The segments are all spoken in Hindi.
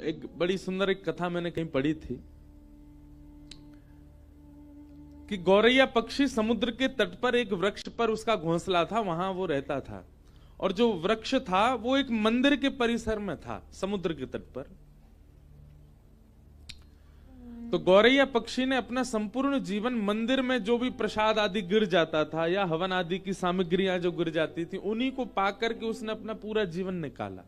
एक बड़ी सुंदर एक कथा मैंने कहीं पढ़ी थी कि गौरैया पक्षी समुद्र के तट पर एक वृक्ष पर उसका घोंसला था, वहां वो रहता था। और जो वृक्ष था वो एक मंदिर के परिसर में था, समुद्र के तट पर। तो गौरैया पक्षी ने अपना संपूर्ण जीवन मंदिर में जो भी प्रसाद आदि गिर जाता था या हवन आदि की सामग्रियां जो गिर जाती थी, उन्हीं को पाकर के उसने अपना पूरा जीवन निकाला।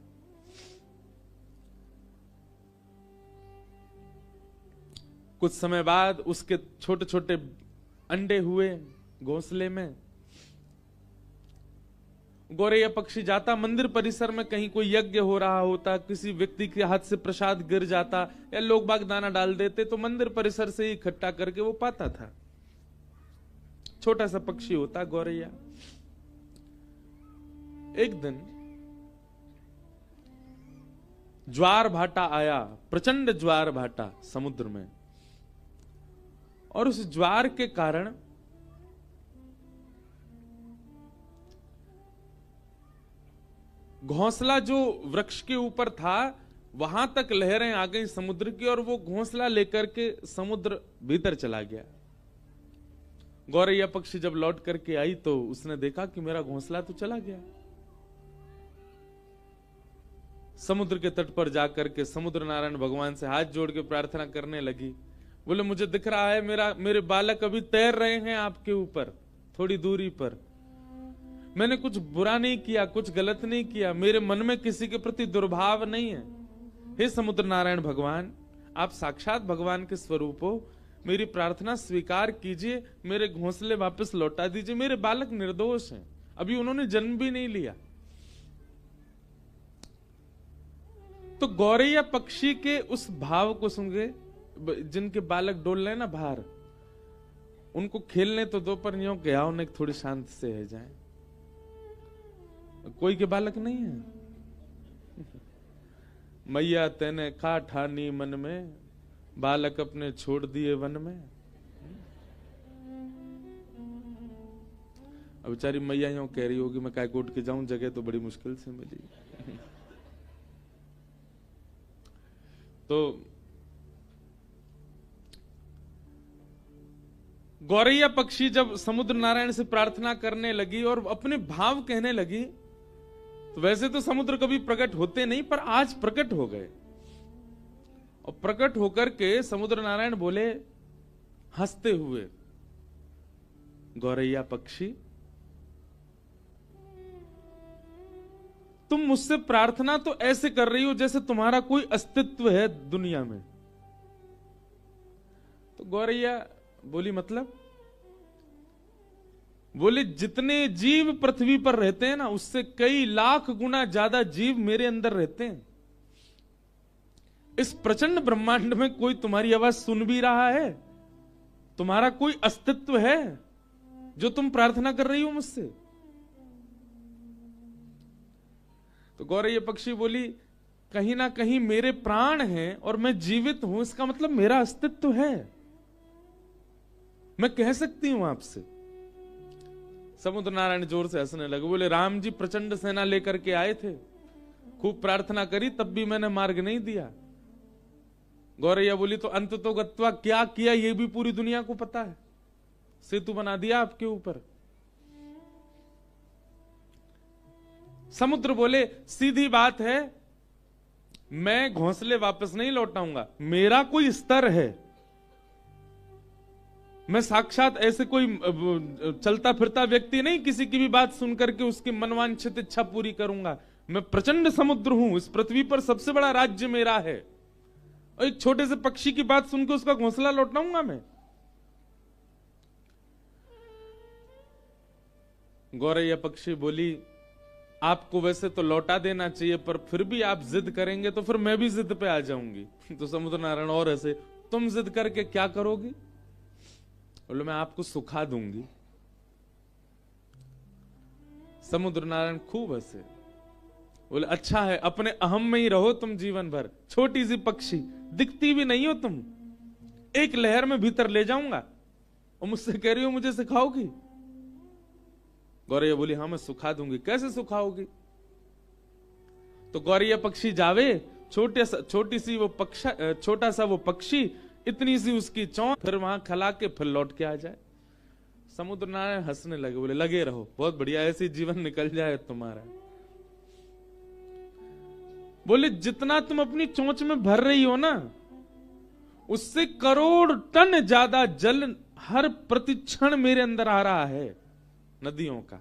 कुछ समय बाद उसके छोटे छोटे अंडे हुए घोंसले में। गौरैया पक्षी जाता मंदिर परिसर में, कहीं कोई यज्ञ हो रहा होता, किसी व्यक्ति के हाथ से प्रसाद गिर जाता या लोग बाग दाना डाल देते, तो मंदिर परिसर से ही इकट्ठा करके वो पाता था। छोटा सा पक्षी होता गौरैया। एक दिन ज्वार भाटा आया, प्रचंड ज्वार भाटा समुद्र में, और उस ज्वार के कारण घोंसला जो वृक्ष के ऊपर था वहां तक लहरें आ गई समुद्र की, और वो घोंसला लेकर के समुद्र भीतर चला गया। गौरैया पक्षी जब लौट करके आई तो उसने देखा कि मेरा घोंसला तो चला गया। समुद्र के तट पर जाकर के समुद्र नारायण भगवान से हाथ जोड़ के प्रार्थना करने लगी। बोले, मुझे दिख रहा है मेरे बालक अभी तैर रहे हैं आपके ऊपर थोड़ी दूरी पर। मैंने कुछ बुरा नहीं किया, कुछ गलत नहीं किया, मेरे मन में किसी के प्रति दुर्भाव नहीं है। हे समुद्र नारायण भगवान, आप साक्षात भगवान के स्वरूप हो, मेरी प्रार्थना स्वीकार कीजिए, मेरे घोंसले वापस लौटा दीजिए। मेरे बालक निर्दोष हैं, अभी उन्होंने जन्म भी नहीं लिया। तो गौरैया पक्षी के उस भाव को सुन के, जिनके बालक डोल रहे ना बाहर, उनको खेलने तो दो, पर यूं के आओ थोड़ी शांत से है जाए। कोई के बालक नहीं है। मैया तेने खा ठानी मन में, बालक अपने छोड़ दिए वन में। अब बेचारी मैया यूं कह रही होगी, मैं कायकोट के जाऊं, जगह तो बड़ी मुश्किल से मिली। तो गौरैया पक्षी जब समुद्र नारायण से प्रार्थना करने लगी और अपने भाव कहने लगी, तो वैसे तो समुद्र कभी प्रकट होते नहीं, पर आज प्रकट हो गए। और प्रकट होकर के समुद्र नारायण बोले हंसते हुए, गौरैया पक्षी, तुम मुझसे प्रार्थना तो ऐसे कर रही हो जैसे तुम्हारा कोई अस्तित्व है दुनिया में। तो गौरैया बोली, मतलब? बोले, जितने जीव पृथ्वी पर रहते हैं ना, उससे कई लाख गुना ज्यादा जीव मेरे अंदर रहते हैं। इस प्रचंड ब्रह्मांड में कोई तुम्हारी आवाज सुन भी रहा है? तुम्हारा कोई अस्तित्व है जो तुम प्रार्थना कर रही हो मुझसे? तो गौरैया पक्षी बोली, कहीं ना कहीं मेरे प्राण हैं और मैं जीवित हूं, इसका मतलब मेरा अस्तित्व है, मैं कह सकती हूं आपसे। समुद्र नारायण जोर से हंसने लगे। बोले, राम जी प्रचंड सेना लेकर के आए थे, खूब प्रार्थना करी, तब भी मैंने मार्ग नहीं दिया। गौरैया बोली, तो अंत तो गत्वा क्या किया ये भी पूरी दुनिया को पता है, सेतु बना दिया आपके ऊपर। समुद्र बोले, सीधी बात है, मैं घोंसले वापस नहीं लौटाऊंगा, मेरा कोई स्तर है, मैं साक्षात ऐसे कोई चलता फिरता व्यक्ति नहीं, किसी की भी बात सुनकर के उसकी मनवांछित इच्छा पूरी करूंगा। मैं प्रचंड समुद्र हूं, इस पृथ्वी पर सबसे बड़ा राज्य मेरा है, और एक छोटे से पक्षी की बात सुनकर उसका घोंसला लौटाऊंगा मैं? गौरैया पक्षी बोली, आपको वैसे तो लौटा देना चाहिए, पर फिर भी आप जिद करेंगे तो फिर मैं भी जिद पे आ जाऊंगी। तो समुद्र नारायण और ऐसे, तुम जिद करके क्या करोगी? बोले, मैं आपको सुखा दूंगी। समुद्र नारायण खूब हंसे। बोले, अच्छा है, अपने अहम में ही रहो तुम जीवन भर, छोटी सी पक्षी, दिखती भी नहीं हो तुम, एक लहर में भीतर ले जाऊंगा, और मुझसे कह रही हो मुझे सिखाओगी? गौरैया बोली, हाँ मैं सुखा दूंगी। कैसे सुखाओगी? तो गौरैया पक्षी जावे छोटी सी वो छोटा सा वो पक्षी, इतनी सी उसकी चोंच, फिर वहां खला के फिर लौट के आ जाए। समुद्र नारायण हंसने लगे, बोले लगे रहो, बहुत बढ़िया, ऐसे जीवन निकल जाए तुम्हारा। बोले जितना तुम अपनी चोंच में भर रही हो ना, उससे करोड़ टन ज्यादा जल हर प्रतिक्षण मेरे अंदर आ रहा है, नदियों का।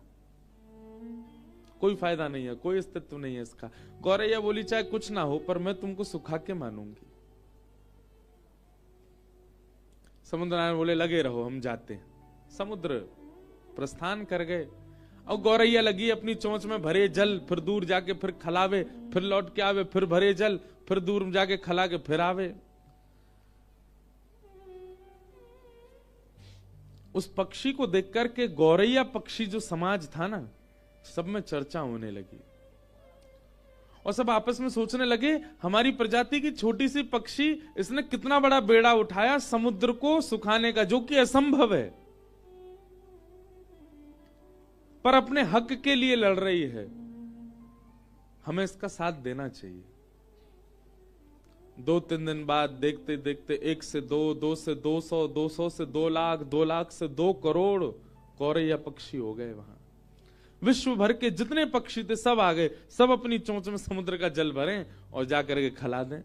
कोई फायदा नहीं है, कोई अस्तित्व नहीं है इसका। गौरैया बोली चाहे कुछ ना हो, पर मैं तुमको सुखा के मानूंगी। समुद्र नारायण बोले लगे रहो, हम जाते हैं। समुद्र प्रस्थान कर गए। और गौरैया लगी अपनी चोंच में भरे जल, फिर दूर जाके फिर खलावे, फिर लौट के आवे, फिर भरे जल, फिर दूर जाके खला के फिर आवे। उस पक्षी को देख करके गौरैया पक्षी जो समाज था ना, सब में चर्चा होने लगी और सब आपस में सोचने लगे हमारी प्रजाति की छोटी सी पक्षी, इसने कितना बड़ा बेड़ा उठाया समुद्र को सुखाने का, जो कि असंभव है, पर अपने हक के लिए लड़ रही है। हमें इसका साथ देना चाहिए। 2-3 दिन बाद देखते देखते 1 से 2, 2 से 200, 200 से 2 लाख, 2 लाख से 2 करोड़ गौरैया पक्षी हो गए। वहां विश्व भर के जितने पक्षी थे सब आ गए, सब अपनी चोंच में समुद्र का जल भरें और जाकर के खिला दें।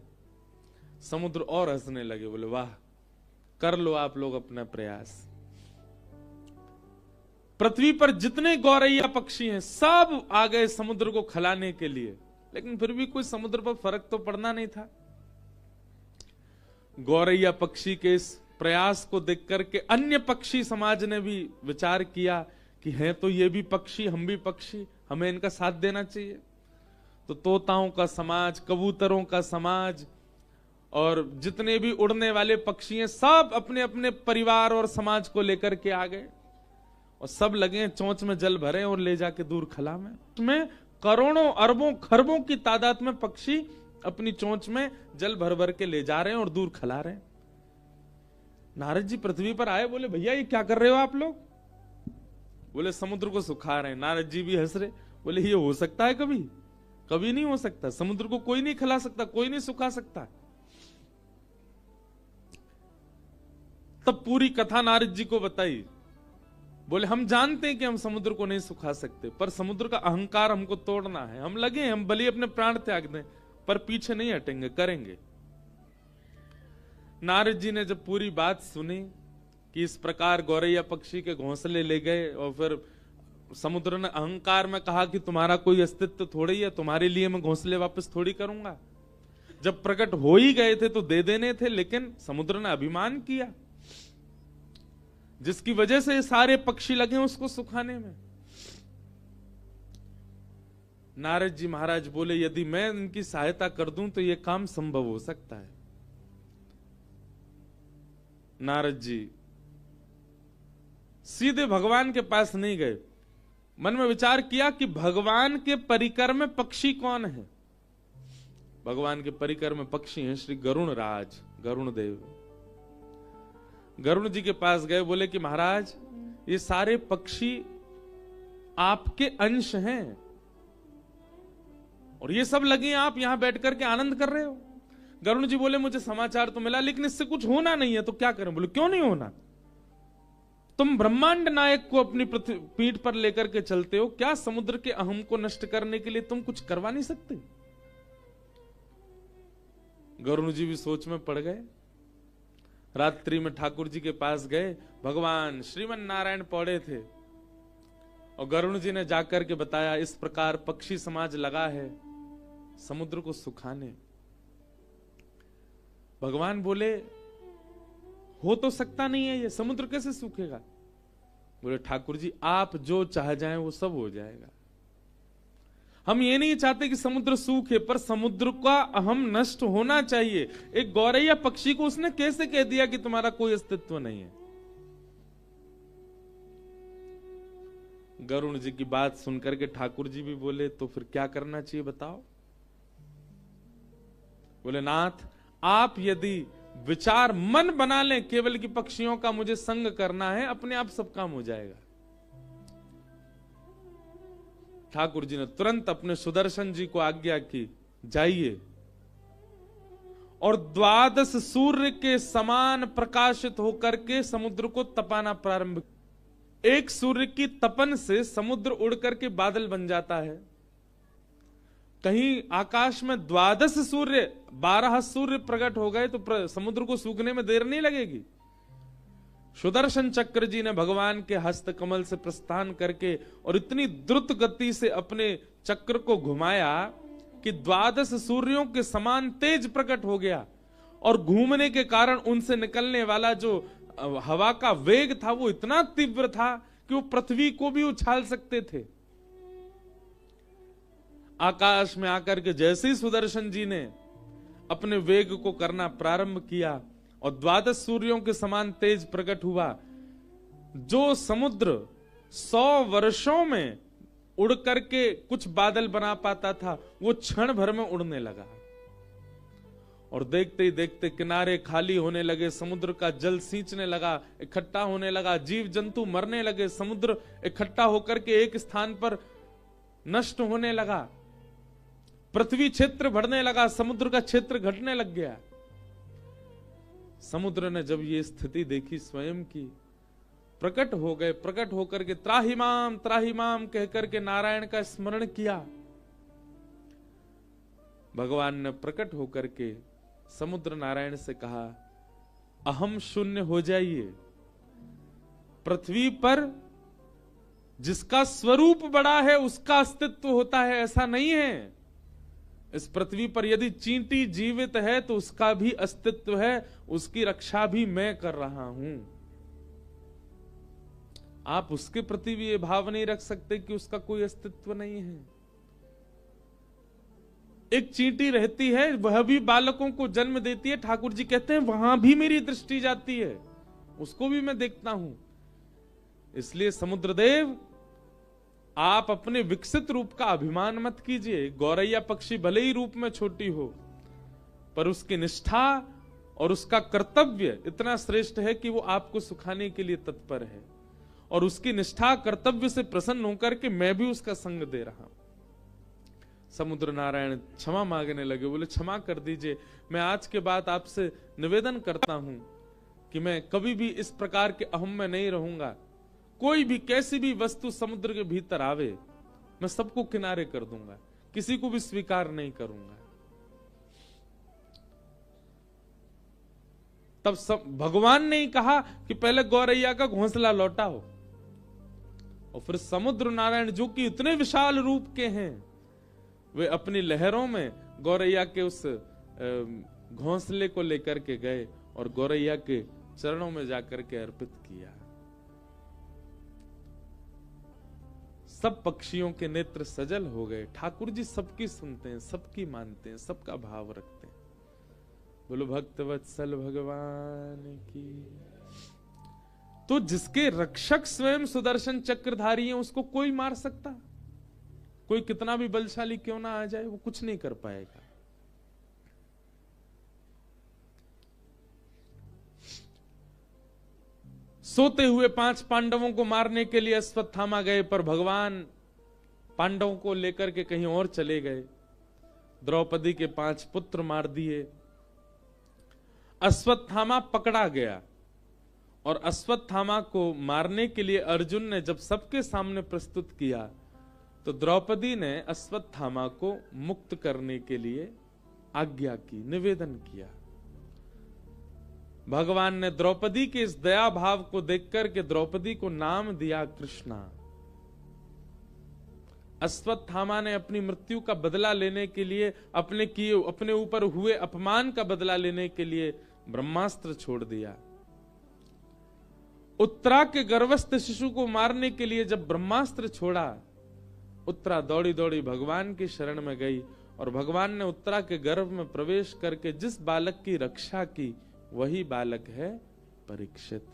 समुद्र और हंसने लगे, बोले वाह, कर लो आप लोग अपना प्रयास। पृथ्वी पर जितने गौरैया पक्षी हैं सब आ गए समुद्र को खिलाने के लिए, लेकिन फिर भी कोई समुद्र पर फर्क तो पड़ना नहीं था। गौरैया पक्षी के इस प्रयास को देख करके अन्य पक्षी समाज ने भी विचार किया कि हैं तो ये भी पक्षी, हम भी पक्षी, हमें इनका साथ देना चाहिए। तो तोताओं का समाज, कबूतरों का समाज और जितने भी उड़ने वाले पक्षी हैं सब अपने अपने परिवार और समाज को लेकर के आ गए और सब लगे चोंच में जल भरे और ले जाके दूर खला में। उसमें करोड़ों अरबों खरबों की तादाद में पक्षी अपनी चोंच में जल भर भर के ले जा रहे हैं और दूर खिला रहे हैं। नारद जी पृथ्वी पर आए, बोले भैया ये क्या कर रहे हो आप लोग? बोले समुद्र को सुखा रहे हैं। नारद जी भी हंस रहे, बोले ये हो सकता है कभी? कभी नहीं हो सकता। समुद्र को कोई नहीं खिला सकता, कोई नहीं सुखा सकता। तब पूरी कथा नारद जी को बताई। बोले हम जानते हैं कि हम समुद्र को नहीं सुखा सकते, पर समुद्र का अहंकार हमको तोड़ना है। हम लगे, हम भले अपने प्राण त्याग दें, पर पीछे नहीं हटेंगे, करेंगे। नारद जी ने जब पूरी बात सुनी कि इस प्रकार गौरैया पक्षी के घोंसले ले गए और फिर समुद्र ने अहंकार में कहा कि तुम्हारा कोई अस्तित्व थोड़ी है, तुम्हारे लिए मैं घोंसले वापस थोड़ी करूंगा। जब प्रकट हो ही गए थे तो दे देने थे, लेकिन समुद्र ने अभिमान किया, जिसकी वजह से सारे पक्षी लगे उसको सुखाने में। नारद जी महाराज बोले यदि मैं इनकी सहायता कर दूं तो यह काम संभव हो सकता है। नारद जी सीधे भगवान के पास नहीं गए, मन में विचार किया कि भगवान के परिकर में पक्षी कौन है। भगवान के परिकर में पक्षी हैं श्री गरुण राज, गरुण देव। गरुण जी के पास गए, बोले कि महाराज ये सारे पक्षी आपके अंश हैं और ये सब लगे आप यहां बैठ करके आनंद कर रहे हो। गरुण जी बोले मुझे समाचार तो मिला, लेकिन इससे कुछ होना नहीं है, तो क्या करें? बोले क्यों नहीं होना? तुम ब्रह्मांड नायक को अपनी पीठ पर लेकर के चलते हो, क्या समुद्र के अहम को नष्ट करने के लिए तुम कुछ करवा नहीं सकते? गरुण जी भी सोच में पड़ गए। रात्रि में ठाकुर जी के पास गए, भगवान श्रीमन नारायण पौड़े थे और गरुण जी ने जाकर के बताया इस प्रकार पक्षी समाज लगा है समुद्र को सुखाने। भगवान बोले हो तो सकता नहीं है, ये समुद्र कैसे सूखेगा? बोले ठाकुर जी आप जो चाह जाएं वो सब हो जाएगा। हम ये नहीं चाहते कि समुद्र सूखे, पर समुद्र का अहम नष्ट होना चाहिए। एक गौरैया पक्षी को उसने कैसे कह दिया कि तुम्हारा कोई अस्तित्व नहीं है? गरुण जी की बात सुनकर के ठाकुर जी भी बोले तो फिर क्या करना चाहिए बताओ? बोले नाथ आप यदि विचार मन बना लें केवल कि पक्षियों का मुझे संग करना है, अपने आप सब काम हो जाएगा। ठाकुर जी ने तुरंत अपने सुदर्शन जी को आज्ञा की, जाइए और 12 सूर्य के समान प्रकाशित होकर के समुद्र को तपाना प्रारंभ। एक सूर्य की तपन से समुद्र उड़ करके बादल बन जाता है। कहीं आकाश में 12 सूर्य 12 सूर्य प्रकट हो गए तो समुद्र को सूखने में देर नहीं लगेगी। सुदर्शन चक्र जी ने भगवान के हस्त कमल से प्रस्थान करके और इतनी द्रुत गति से अपने चक्र को घुमाया कि 12 सूर्यों के समान तेज प्रकट हो गया, और घूमने के कारण उनसे निकलने वाला जो हवा का वेग था वो इतना तीव्र था कि वो पृथ्वी को भी उछाल सकते थे। आकाश में आकर के जैसे ही सुदर्शन जी ने अपने वेग को करना प्रारंभ किया और 12 सूर्यों के समान तेज प्रकट हुआ, जो समुद्र 100 वर्षों में उड़ करके कुछ बादल बना पाता था वो क्षण भर में उड़ने लगा। और देखते ही देखते किनारे खाली होने लगे, समुद्र का जल सींचने लगा, इकट्ठा होने लगा, जीव जंतु मरने लगे, समुद्र इकट्ठा होकर के एक स्थान पर नष्ट होने लगा, पृथ्वी क्षेत्र बढ़ने लगा, समुद्र का क्षेत्र घटने लग गया। समुद्र ने जब ये स्थिति देखी स्वयं की, प्रकट हो गए, प्रकट होकर के त्राहिमाम कहकर के नारायण का स्मरण किया। भगवान ने प्रकट होकर के समुद्र नारायण से कहा, अहम शून्य हो जाइए। पृथ्वी पर जिसका स्वरूप बड़ा है उसका अस्तित्व होता है, ऐसा नहीं है। इस पृथ्वी पर यदि चींटी जीवित है तो उसका भी अस्तित्व है, उसकी रक्षा भी मैं कर रहा हूं। आप उसके प्रति भी ये भाव नहीं रख सकते कि उसका कोई अस्तित्व नहीं है। एक चींटी रहती है, वह भी बालकों को जन्म देती है। ठाकुर जी कहते हैं वहां भी मेरी दृष्टि जाती है, उसको भी मैं देखता हूं। इसलिए समुद्रदेव, आप अपने विकसित रूप का अभिमान मत कीजिए। गौरैया पक्षी भले ही रूप में छोटी हो, पर उसकी निष्ठा और उसका कर्तव्य इतना श्रेष्ठ है कि वो आपको सुखाने के लिए तत्पर है, और उसकी निष्ठा कर्तव्य से प्रसन्न होकर के मैं भी उसका संग दे रहा हूं। समुद्र नारायण क्षमा मांगने लगे, बोले क्षमा कर दीजिए, मैं आज के बाद आपसे निवेदन करता हूं कि मैं कभी भी इस प्रकार के अहम में नहीं रहूंगा। कोई भी कैसी भी वस्तु समुद्र के भीतर आवे, मैं सबको किनारे कर दूंगा, किसी को भी स्वीकार नहीं करूंगा। तब भगवान ने ही कहा कि पहले गौरैया का घोंसला लौटाओ, और फिर समुद्र नारायण जो कि इतने विशाल रूप के हैं, वे अपनी लहरों में गौरैया के उस घोंसले को लेकर के गए और गौरैया के चरणों में जाकर के अर्पित किया। सब पक्षियों के नेत्र सजल हो गए। ठाकुर जी सबकी सुनते हैं, सबकी मानते हैं, सबका भाव रखते हैं। बोलो भक्तवत्सल भगवान की। तो जिसके रक्षक स्वयं सुदर्शन चक्रधारी हैं, उसको कोई मार सकता? कोई कितना भी बलशाली क्यों ना आ जाए, वो कुछ नहीं कर पाएगा। सोते हुए 5 पांडवों को मारने के लिए अश्वत्थामा गए, पर भगवान पांडवों को लेकर के कहीं और चले गए। द्रौपदी के 5 पुत्र मार दिए। अश्वत्थामा पकड़ा गया, और अश्वत्थामा को मारने के लिए अर्जुन ने जब सबके सामने प्रस्तुत किया, तो द्रौपदी ने अश्वत्थामा को मुक्त करने के लिए आज्ञा की, निवेदन किया। भगवान ने द्रौपदी के इस दया भाव को देखकर के द्रौपदी को नाम दिया कृष्णा। अश्वत्थामा ने अपनी मृत्यु का बदला लेने के लिए, अपने ऊपर हुए अपमान का बदला लेने के लिए ब्रह्मास्त्र छोड़ दिया। उत्तरा के गर्भस्थ शिशु को मारने के लिए जब ब्रह्मास्त्र छोड़ा, उत्तरा दौड़ी दौड़ी भगवान की शरण में गई, और भगवान ने उत्तरा के गर्भ में प्रवेश करके जिस बालक की रक्षा की, वही बालक है परीक्षित।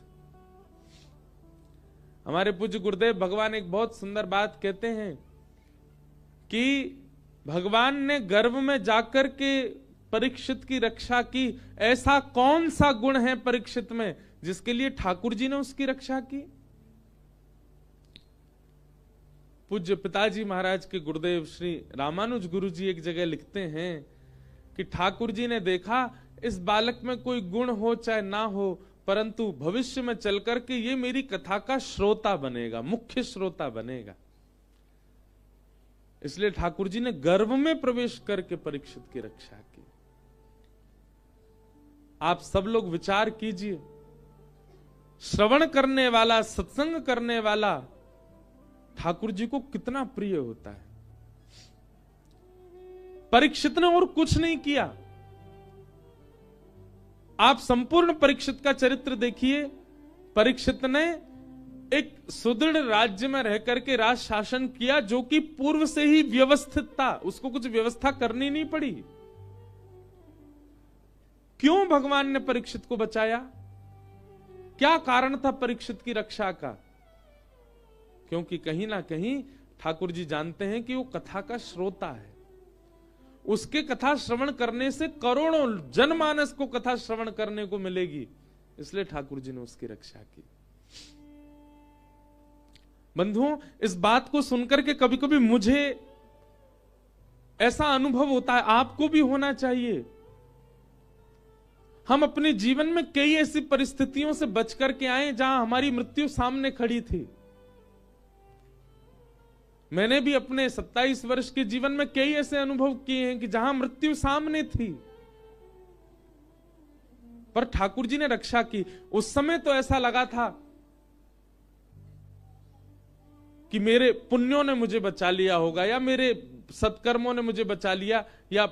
हमारे पूज्य गुरुदेव भगवान एक बहुत सुंदर बात कहते हैं कि भगवान ने गर्भ में जाकर के परीक्षित की रक्षा की। ऐसा कौन सा गुण है परीक्षित में जिसके लिए ठाकुर जी ने उसकी रक्षा की? पूज्य पिताजी महाराज के गुरुदेव श्री रामानुज गुरु जी एक जगह लिखते हैं कि ठाकुर जी ने देखा इस बालक में कोई गुण हो चाहे ना हो, परंतु भविष्य में चल करके ये मेरी कथा का श्रोता बनेगा, मुख्य श्रोता बनेगा। इसलिए ठाकुर जी ने गर्भ में प्रवेश करके परीक्षित की रक्षा की। आप सब लोग विचार कीजिए, श्रवण करने वाला, सत्संग करने वाला ठाकुर जी को कितना प्रिय होता है। परीक्षित ने और कुछ नहीं किया। आप संपूर्ण परीक्षित का चरित्र देखिए। परीक्षित ने एक सुदृढ़ राज्य में रह करके राज शासन किया, जो कि पूर्व से ही व्यवस्थित था, उसको कुछ व्यवस्था करनी नहीं पड़ी। क्यों भगवान ने परीक्षित को बचाया? क्या कारण था परीक्षित की रक्षा का? क्योंकि कहीं ना कहीं ठाकुर जी जानते हैं कि वो कथा का श्रोता है। उसके कथा श्रवण करने से करोड़ों जनमानस को कथा श्रवण करने को मिलेगी, इसलिए ठाकुर जी ने उसकी रक्षा की। बंधुओं, इस बात को सुनकर के कभी कभी मुझे ऐसा अनुभव होता है, आपको भी होना चाहिए। हम अपने जीवन में कई ऐसी परिस्थितियों से बच करके आए जहां हमारी मृत्यु सामने खड़ी थी। मैंने भी अपने 27 वर्ष के जीवन में कई ऐसे अनुभव किए हैं कि जहां मृत्यु सामने थी, पर ठाकुर जी ने रक्षा की। उस समय तो ऐसा लगा था कि मेरे पुण्यों ने मुझे बचा लिया होगा, या मेरे सत्कर्मों ने मुझे बचा लिया, या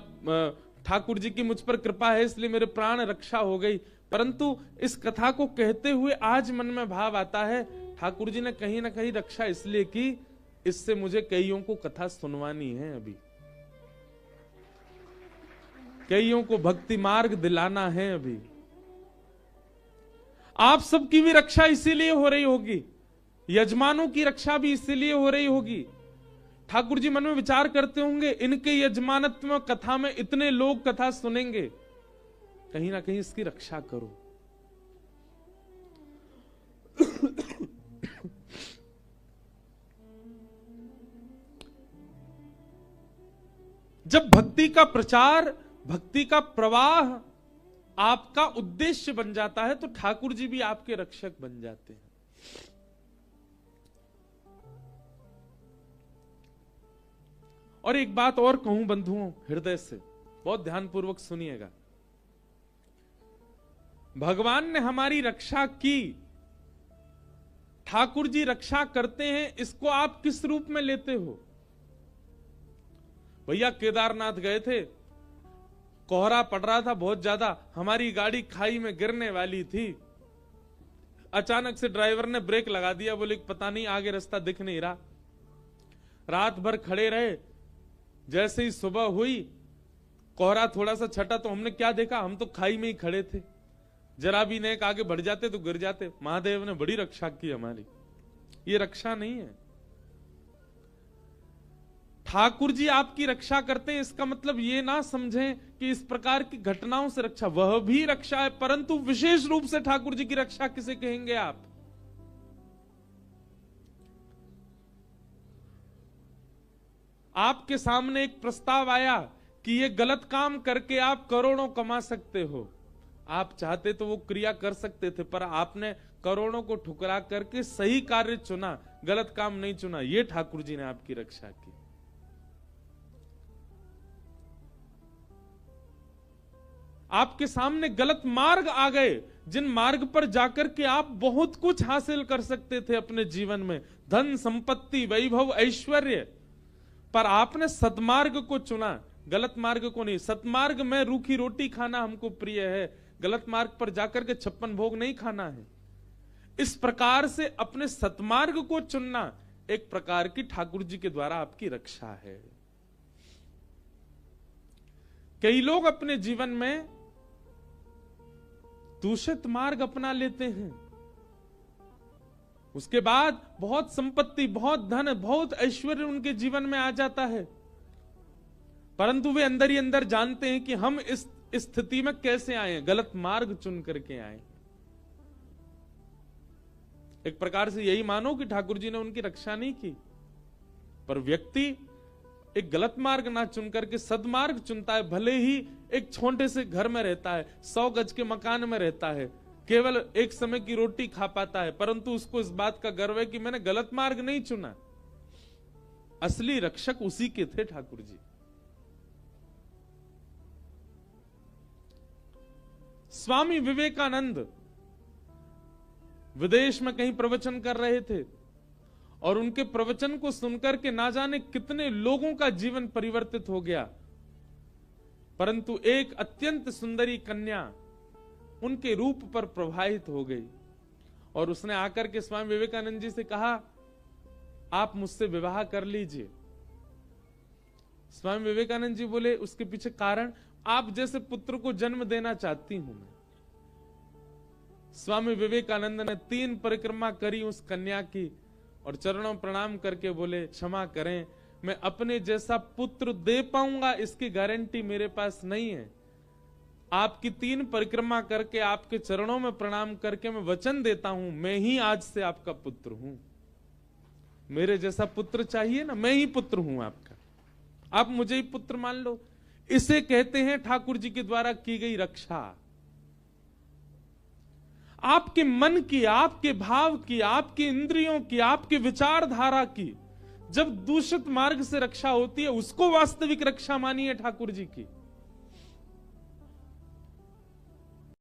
ठाकुर जी की मुझ पर कृपा है इसलिए मेरे प्राण रक्षा हो गई। परंतु इस कथा को कहते हुए आज मन में भाव आता है, ठाकुर जी ने कहीं ना कहीं रक्षा इसलिए की, इससे मुझे कईयों को कथा सुनवानी है, अभी कईयों को भक्ति मार्ग दिलाना है। अभी आप सबकी भी रक्षा इसीलिए हो रही होगी, यजमानों की रक्षा भी इसीलिए हो रही होगी। ठाकुर जी मन में विचार करते होंगे, इनके यजमानत्व में कथा में इतने लोग कथा सुनेंगे, कहीं ना कहीं इसकी रक्षा करो। जब भक्ति का प्रचार, भक्ति का प्रवाह आपका उद्देश्य बन जाता है, तो ठाकुर जी भी आपके रक्षक बन जाते हैं। और एक बात और कहूं बंधुओं, हृदय से बहुत ध्यानपूर्वक सुनिएगा। भगवान ने हमारी रक्षा की, ठाकुर जी रक्षा करते हैं, इसको आप किस रूप में लेते हो? भैया केदारनाथ गए थे, कोहरा पड़ रहा था बहुत ज्यादा, हमारी गाड़ी खाई में गिरने वाली थी, अचानक से ड्राइवर ने ब्रेक लगा दिया, बोले पता नहीं आगे रास्ता दिख नहीं रहा। रात भर खड़े रहे, जैसे ही सुबह हुई, कोहरा थोड़ा सा छटा तो हमने क्या देखा, हम तो खाई में ही खड़े थे, जरा भी नेक आगे बढ़ जाते तो गिर जाते। महादेव ने बड़ी रक्षा की हमारी। ये रक्षा नहीं है। ठाकुर जी आपकी रक्षा करते हैं, इसका मतलब ये ना समझें कि इस प्रकार की घटनाओं से रक्षा, वह भी रक्षा है, परंतु विशेष रूप से ठाकुर जी की रक्षा किसे कहेंगे आप? आपके सामने एक प्रस्ताव आया कि ये गलत काम करके आप करोड़ों कमा सकते हो, आप चाहते तो वो क्रिया कर सकते थे, पर आपने करोड़ों को ठुकरा करके सही कार्य चुना, गलत काम नहीं चुना। ये ठाकुर जी ने आपकी रक्षा की। आपके सामने गलत मार्ग आ गए, जिन मार्ग पर जाकर के आप बहुत कुछ हासिल कर सकते थे अपने जीवन में, धन संपत्ति वैभव ऐश्वर्य, पर आपने सतमार्ग को चुना, गलत मार्ग को नहीं। सतमार्ग में रूखी रोटी खाना हमको प्रिय है, गलत मार्ग पर जाकर के 56 भोग नहीं खाना है। इस प्रकार से अपने सतमार्ग को चुनना एक प्रकार की ठाकुर जी के द्वारा आपकी रक्षा है। कई लोग अपने जीवन में दूषित मार्ग अपना लेते हैं, उसके बाद बहुत संपत्ति, बहुत धन, बहुत ऐश्वर्य उनके जीवन में आ जाता है, परंतु वे अंदर ही अंदर जानते हैं कि हम इस स्थिति में कैसे आए, गलत मार्ग चुन करके आए। एक प्रकार से यही मानो कि ठाकुर जी ने उनकी रक्षा नहीं की, पर व्यक्ति एक गलत मार्ग ना चुन करके सदमार्ग चुनता है, भले ही एक छोटे से घर में रहता है, 100 गज के मकान में रहता है, केवल एक समय की रोटी खा पाता है, परंतु उसको इस बात का गर्व है कि मैंने गलत मार्ग नहीं चुना। असली रक्षक उसी के थे ठाकुर जी। स्वामी विवेकानंद विदेश में कहीं प्रवचन कर रहे थे और उनके प्रवचन को सुनकर के ना जाने कितने लोगों का जीवन परिवर्तित हो गया, परंतु एक अत्यंत सुंदरी कन्या उनके रूप पर प्रभावित हो गई और उसने आकर के स्वामी विवेकानंद जी से कहा, आप मुझसे विवाह कर लीजिए। स्वामी विवेकानंद जी बोले, उसके पीछे कारण, आप जैसे पुत्र को जन्म देना चाहती हूं मैं। स्वामी विवेकानंद ने 3 परिक्रमा करी उस कन्या की और चरणों प्रणाम करके बोले, क्षमा करें, मैं अपने जैसा पुत्र दे पाऊंगा इसकी गारंटी मेरे पास नहीं है। आपकी 3 परिक्रमा करके आपके चरणों में प्रणाम करके मैं वचन देता हूं, मैं ही आज से आपका पुत्र हूं। मेरे जैसा पुत्र चाहिए ना, मैं ही पुत्र हूं आपका, आप मुझे ही पुत्र मान लो। इसे कहते हैं ठाकुर जी के द्वारा की गई रक्षा। आपके मन की, आपके भाव की, आपके इंद्रियों की, आपके विचारधारा की जब दूषित मार्ग से रक्षा होती है, उसको वास्तविक रक्षा मानिए ठाकुर जी की।